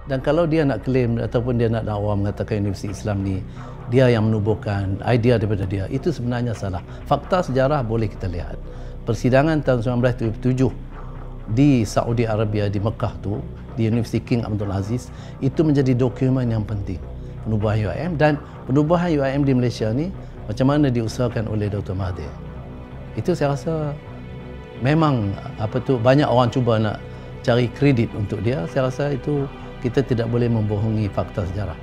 Dan kalau dia nak claim ataupun dia nak dakwa mengatakan Universiti Islam ni dia yang menubuhkan idea daripada dia, itu sebenarnya salah. Fakta sejarah boleh kita lihat. Persidangan tahun 1977 di Saudi Arabia, di Mekah tu, di Universiti King Abdul Aziz, itu menjadi dokumen yang penting penubuhan UIM. Dan penubuhan UIM di Malaysia ni macam mana diusahakan oleh Dr. Mahathir. Itu saya rasa memang banyak orang cuba nak cari kredit untuk dia. Saya rasa itu kita tidak boleh membohongi fakta sejarah.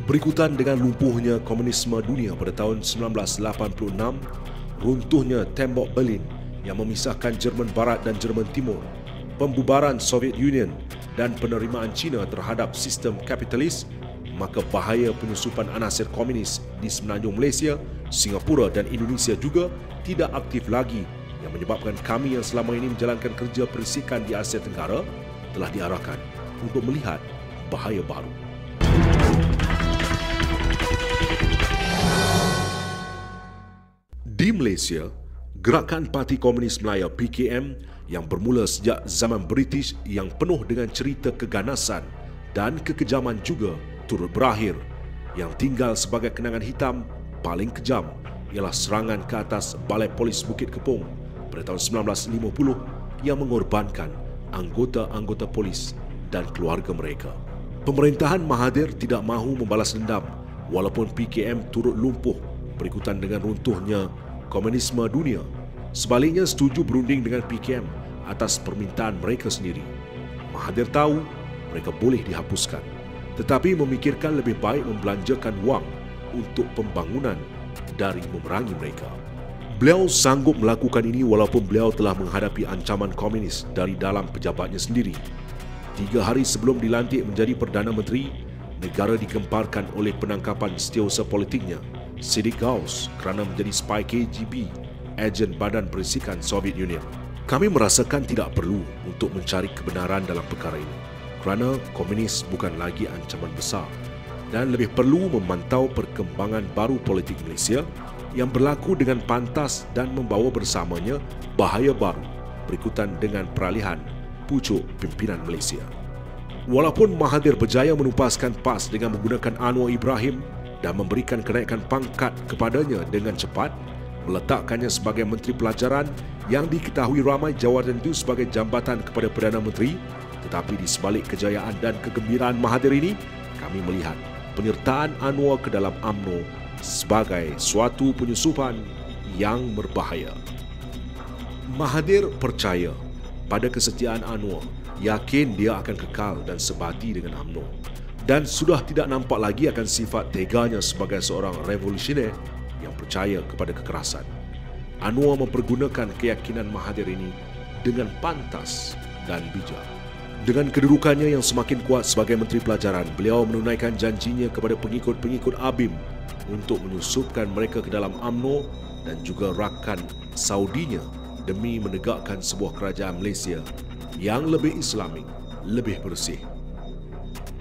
Berikutan dengan lumpuhnya komunisme dunia pada tahun 1986, runtuhnya tembok Berlin yang memisahkan Jerman Barat dan Jerman Timur, pembubaran Soviet Union dan penerimaan China terhadap sistem kapitalis, maka bahaya penyusupan anasir komunis di semenanjung Malaysia, Singapura dan Indonesia juga tidak aktif lagi, yang menyebabkan kami yang selama ini menjalankan kerja perisikan di Asia Tenggara telah diarahkan untuk melihat bahaya baru. Di Malaysia, Gerakan Parti Komunis Melayu PKM yang bermula sejak zaman British yang penuh dengan cerita keganasan dan kekejaman juga turut berakhir. Yang tinggal sebagai kenangan hitam paling kejam ialah serangan ke atas Balai Polis Bukit Kepong pada tahun 1950 yang mengorbankan anggota-anggota polis dan keluarga mereka. Pemerintahan Mahathir tidak mahu membalas dendam walaupun PKM turut lumpuh berikutan dengan runtuhnya komunisme dunia. Sebaliknya setuju berunding dengan PKM atas permintaan mereka sendiri. Mahathir tahu mereka boleh dihapuskan, tetapi memikirkan lebih baik membelanjakan wang untuk pembangunan dari memerangi mereka. Beliau sanggup melakukan ini walaupun beliau telah menghadapi ancaman komunis dari dalam pejabatnya sendiri. 3 hari sebelum dilantik menjadi Perdana Menteri, negara digemparkan oleh penangkapan setiausaha politiknya, Siddiq Ghaus, kerana menjadi spy KGB, ejen Badan Perisikan Soviet Union. Kami merasakan tidak perlu untuk mencari kebenaran dalam perkara ini, kerana komunis bukan lagi ancaman besar dan lebih perlu memantau perkembangan baru politik Malaysia yang berlaku dengan pantas dan membawa bersamanya bahaya baru berikutan dengan peralihan pucuk pimpinan Malaysia. Walaupun Mahathir berjaya menupaskan PAS dengan menggunakan Anwar Ibrahim dan memberikan kenaikan pangkat kepadanya dengan cepat, meletakkannya sebagai Menteri Pelajaran yang diketahui ramai jawatan itu sebagai jambatan kepada Perdana Menteri, tetapi di sebalik kejayaan dan kegembiraan Mahathir ini, kami melihat penyertaan Anwar ke dalam UMNO sebagai suatu penyusupan yang berbahaya. Mahathir percaya pada kesetiaan Anwar, yakin dia akan kekal dan sebati dengan UMNO, dan sudah tidak nampak lagi akan sifat teganya sebagai seorang revolusioner yang percaya kepada kekerasan. Anwar mempergunakan keyakinan Mahathir ini dengan pantas dan bijak. Dengan kedudukannya yang semakin kuat sebagai Menteri Pelajaran, beliau menunaikan janjinya kepada pengikut-pengikut ABIM untuk menyusupkan mereka ke dalam UMNO dan juga rakan Saudinya demi menegakkan sebuah kerajaan Malaysia yang lebih Islamik, lebih bersih.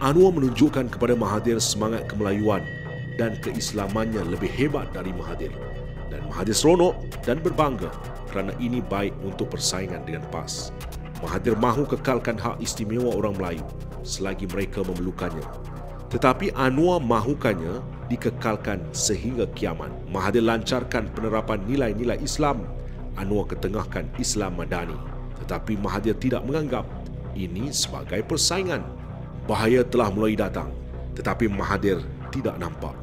Anwar menunjukkan kepada Mahathir semangat kemelayuan dan keislamannya lebih hebat dari Mahathir. Dan Mahathir seronok dan berbangga kerana ini baik untuk persaingan dengan PAS. Mahathir mahu kekalkan hak istimewa orang Melayu selagi mereka memerlukannya. Tetapi Anwar mahukannya dikekalkan sehingga kiamat. Mahathir lancarkan penerapan nilai-nilai Islam. Anwar ketengahkan Islam Madani. Tetapi Mahathir tidak menganggap ini sebagai persaingan. Bahaya telah mulai datang, tetapi Mahathir tidak nampak.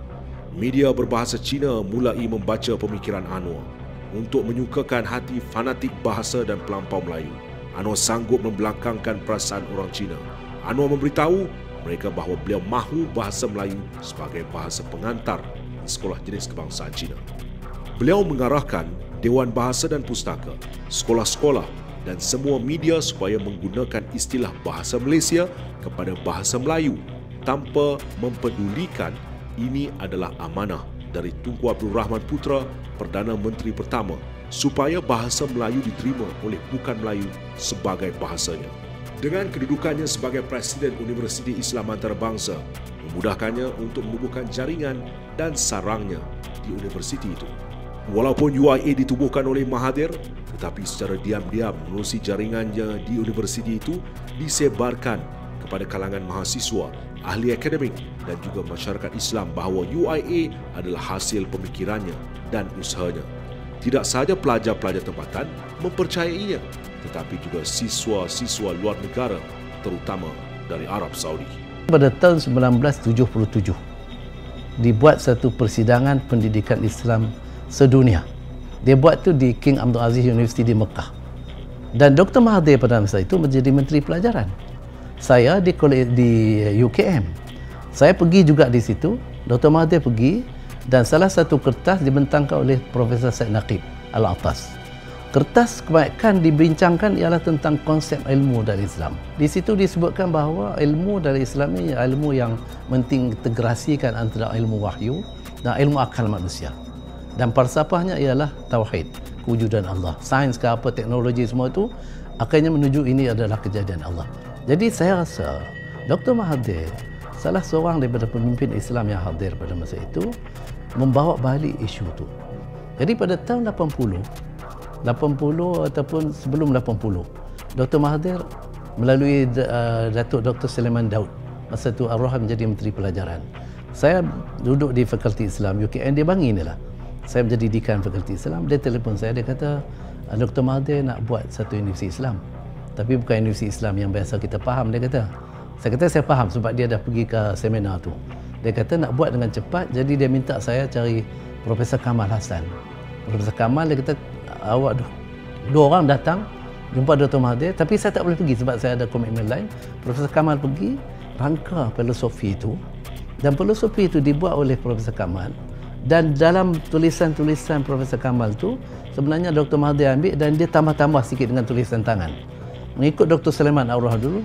Media berbahasa Cina mulai membaca pemikiran Anwar untuk menyukakan hati fanatik bahasa dan pelampau Melayu. Anwar sanggup membelakangkan perasaan orang Cina. Anwar memberitahu mereka bahawa beliau mahu bahasa Melayu sebagai bahasa pengantar di sekolah jenis kebangsaan Cina. Beliau mengarahkan Dewan Bahasa dan Pustaka, sekolah-sekolah dan semua media supaya menggunakan istilah bahasa Malaysia kepada bahasa Melayu tanpa mempedulikan ini adalah amanah dari Tunku Abdul Rahman Putra, Perdana Menteri pertama, supaya bahasa Melayu diterima oleh bukan Melayu sebagai bahasanya. Dengan kedudukannya sebagai Presiden Universiti Islam Antarabangsa, memudahkannya untuk menubuhkan jaringan dan sarangnya di universiti itu. Walaupun UIA ditubuhkan oleh Mahathir, tetapi secara diam-diam menerusi jaringannya di universiti itu disebarkan kepada kalangan mahasiswa, ahli akademik dan juga masyarakat Islam bahawa UIA adalah hasil pemikirannya dan usahanya. Tidak sahaja pelajar-pelajar tempatan mempercayainya, tetapi juga siswa-siswa luar negara, terutama dari Arab Saudi. Pada tahun 1977, dibuat satu persidangan pendidikan Islam sedunia. Dia buat tu di King Abdul Aziz University di Mekah. Dan Dr. Mahathir pada masa itu menjadi Menteri Pelajaran. Saya di UKM. Saya pergi juga di situ, Dr. Mahathir pergi, dan salah satu kertas dibentangkan oleh Profesor Said Naqib Al-Atas. Kertas kebanyakan dibincangkan ialah tentang konsep ilmu dari Islam. Di situ disebutkan bahawa ilmu dari Islam ini ilmu yang mengintegrasikan antara ilmu wahyu dan ilmu akal manusia. Dan falsafahnya ialah tauhid, kewujudan Allah. Sains ke apa, teknologi semua itu akhirnya menuju ini adalah kejadian Allah. Jadi saya rasa Dr. Mahathir, salah seorang daripada pemimpin Islam yang hadir pada masa itu, membawa balik isu itu. Jadi pada tahun 80 ataupun sebelum 80, Dr. Mahathir melalui Datuk Dr. Sulaiman Daud, masa itu Ar-Rahman menjadi Menteri Pelajaran. Saya duduk di Fakulti Islam UKM, dia bagi inilah. Saya menjadi dekan Fakulti Islam, dia telefon saya, dia kata, Dr. Mahathir nak buat satu universiti Islam. Tapi bukan universiti Islam yang biasa kita faham, dia kata. Saya kata saya faham sebab dia dah pergi ke seminar tu. Dia kata nak buat dengan cepat, jadi dia minta saya cari Profesor Kamal Hassan. Profesor Kamal, dia kata, awak dua orang datang jumpa Dr. Mahathir, tapi saya tak boleh pergi sebab saya ada komitmen lain. Profesor Kamal pergi, rangka filosofi itu, dan filosofi itu dibuat oleh Profesor Kamal, dan dalam tulisan-tulisan Profesor Kamal tu sebenarnya Dr. Mahathir ambil dan dia tambah-tambah sikit dengan tulisan tangan. Mengikut Dr. Sulaiman Ar-Rahman dulu,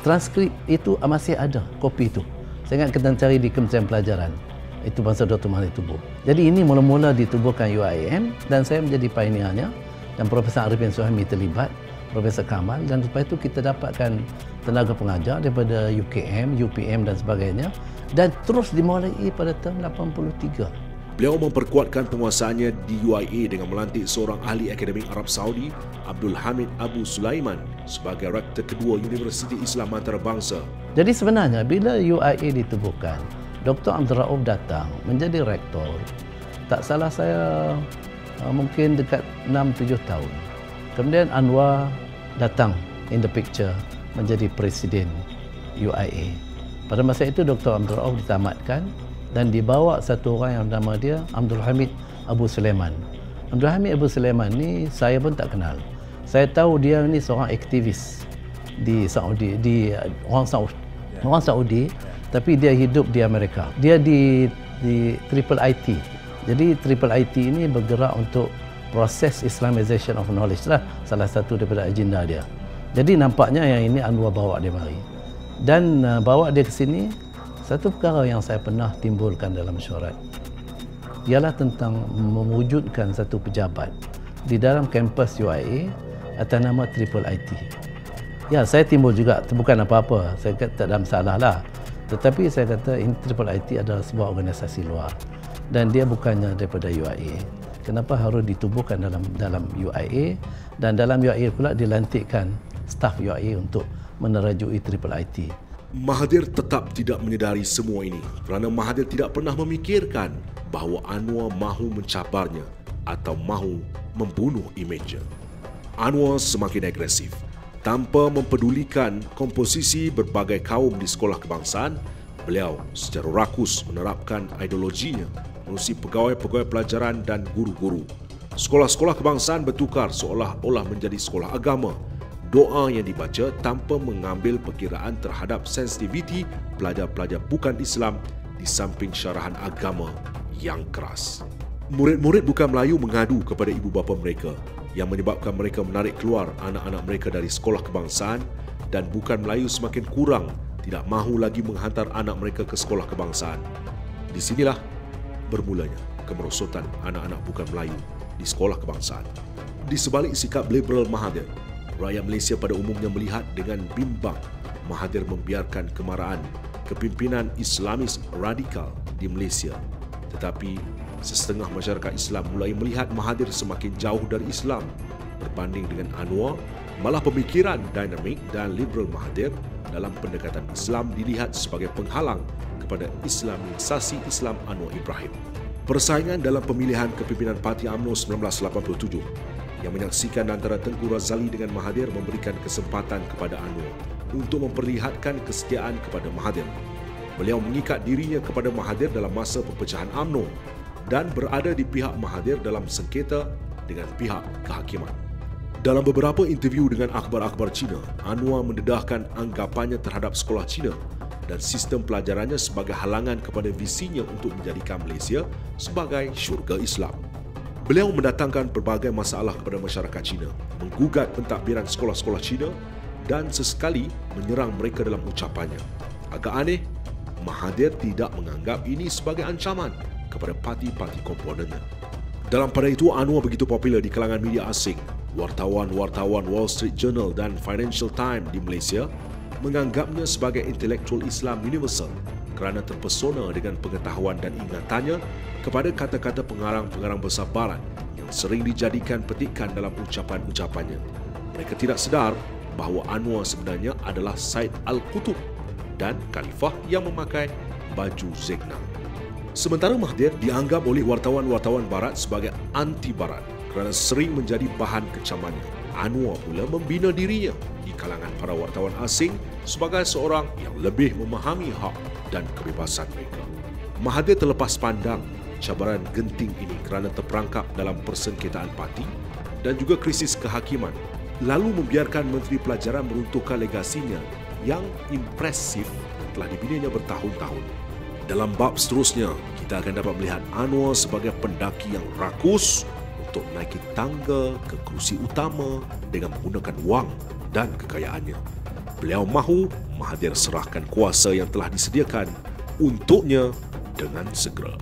transkrip itu masih ada, kopi itu. Saya ingat kita cari di Kementerian Pelajaran. Itu masa Dr. Mahathir tubuh. Jadi ini mula-mula ditubuhkan UIM dan saya menjadi pioneernya, dan Profesor Arifin Suhaimi terlibat, Profesor Kamal, dan lepas itu kita dapatkan tenaga pengajar daripada UKM, UPM dan sebagainya, dan terus dimulai pada tahun 83. Beliau memperkuatkan penguasaannya di UIA dengan melantik seorang ahli akademik Arab Saudi, Abdul Hamid Abu Sulaiman, sebagai rektor kedua Universiti Islam Antarabangsa. Jadi sebenarnya bila UIA ditubuhkan, Dr. Abdul Rauf datang menjadi rektor. Tak salah saya mungkin dekat 6-7 tahun. Kemudian Anwar datang in the picture menjadi presiden UIA. Pada masa itu Dr. Abdul Rauf ditamatkan dan dibawa satu orang yang nama dia Abdul Hamid Abu Sulaiman. Abdul Hamid Abu Sulaiman ni saya pun tak kenal. Saya tahu dia ni seorang aktivis di Saudi, orang Saudi, tapi dia hidup di Amerika. Dia di Triple IT. Jadi Triple IT ini bergerak untuk proses Islamization of knowledge lah, salah satu daripada agenda dia. Jadi nampaknya yang ini Anwar bawa dia mari. Dan bawa dia ke sini, satu perkara yang saya pernah timbulkan dalam mesyuarat ialah tentang mewujudkan satu pejabat di dalam kampus UIA atas nama Triple IT. Ya, saya timbul juga, bukan apa-apa, saya kata tak ada masalah lah. Tetapi saya kata Triple IT adalah sebuah organisasi luar dan dia bukannya daripada UIA. Kenapa harus ditubuhkan dalam UIA, dan dalam UIA pula dilantikkan staf UIA untuk menerajui Triple IT. Mahathir tetap tidak menyedari semua ini kerana Mahathir tidak pernah memikirkan bahawa Anwar mahu mencaparnya atau mahu membunuh imejnya. Anwar semakin agresif. Tanpa mempedulikan komposisi berbagai kaum di sekolah kebangsaan, beliau secara rakus menerapkan ideologinya menerusi pegawai-pegawai pelajaran dan guru-guru. Sekolah-sekolah kebangsaan bertukar seolah-olah menjadi sekolah agama. Doa yang dibaca tanpa mengambil perkiraan terhadap sensitiviti pelajar-pelajar bukan Islam di samping syarahan agama yang keras. Murid-murid bukan Melayu mengadu kepada ibu bapa mereka yang menyebabkan mereka menarik keluar anak-anak mereka dari sekolah kebangsaan, dan bukan Melayu semakin kurang tidak mahu lagi menghantar anak mereka ke sekolah kebangsaan. Di sinilah bermulanya kemerosotan anak-anak bukan Melayu di sekolah kebangsaan. Di sebalik sikap liberal Mahathir, rakyat Malaysia pada umumnya melihat dengan bimbang Mahathir membiarkan kemarahan kepimpinan Islamis radikal di Malaysia. Tetapi setengah masyarakat Islam mulai melihat Mahathir semakin jauh dari Islam berbanding dengan Anwar. Malah pemikiran dinamik dan liberal Mahathir dalam pendekatan Islam dilihat sebagai penghalang kepada Islamisasi Islam Anwar Ibrahim. Persaingan dalam pemilihan kepimpinan Parti UMNO 1987 yang menyaksikan antara Tengku Razali dengan Mahathir memberikan kesempatan kepada Anwar untuk memperlihatkan kesetiaan kepada Mahathir. Beliau mengikat dirinya kepada Mahathir dalam masa perpecahan UMNO dan berada di pihak Mahathir dalam sengketa dengan pihak kehakiman. Dalam beberapa interview dengan akhbar-akhbar Cina, Anwar mendedahkan anggapannya terhadap sekolah Cina dan sistem pelajarannya sebagai halangan kepada visinya untuk menjadikan Malaysia sebagai syurga Islam. Beliau mendatangkan berbagai masalah kepada masyarakat Cina, menggugat pentadbiran sekolah-sekolah Cina dan sesekali menyerang mereka dalam ucapannya. Agak aneh, Mahathir tidak menganggap ini sebagai ancaman kepada parti-parti komponennya. Dalam pada itu, Anwar begitu popular di kalangan media asing. Wartawan-wartawan Wall Street Journal dan Financial Times di Malaysia menganggapnya sebagai intelektual Islam universal kerana terpesona dengan pengetahuan dan ingatannya kepada kata-kata pengarang-pengarang besar Barat yang sering dijadikan petikan dalam ucapan-ucapannya. Mereka tidak sedar bahawa Anwar sebenarnya adalah Said Al-Qutub dan khalifah yang memakai baju zegna. Sementara Mahathir dianggap oleh wartawan-wartawan Barat sebagai anti-Barat kerana sering menjadi bahan kecamannya. Anwar pula membina dirinya di kalangan para wartawan asing sebagai seorang yang lebih memahami hak dan kebebasan mereka. Mahathir terlepas pandang cabaran genting ini kerana terperangkap dalam persengketaan parti dan juga krisis kehakiman, lalu membiarkan Menteri Pelajaran meruntuhkan legasinya yang impresif telah dibinanya bertahun-tahun. Dalam bab seterusnya, kita akan dapat melihat Anwar sebagai pendaki yang rakus untuk menaiki tangga ke kerusi utama dengan menggunakan wang dan kekayaannya. Beliau mahu Mahathir serahkan kuasa yang telah disediakan untuknya dengan segera.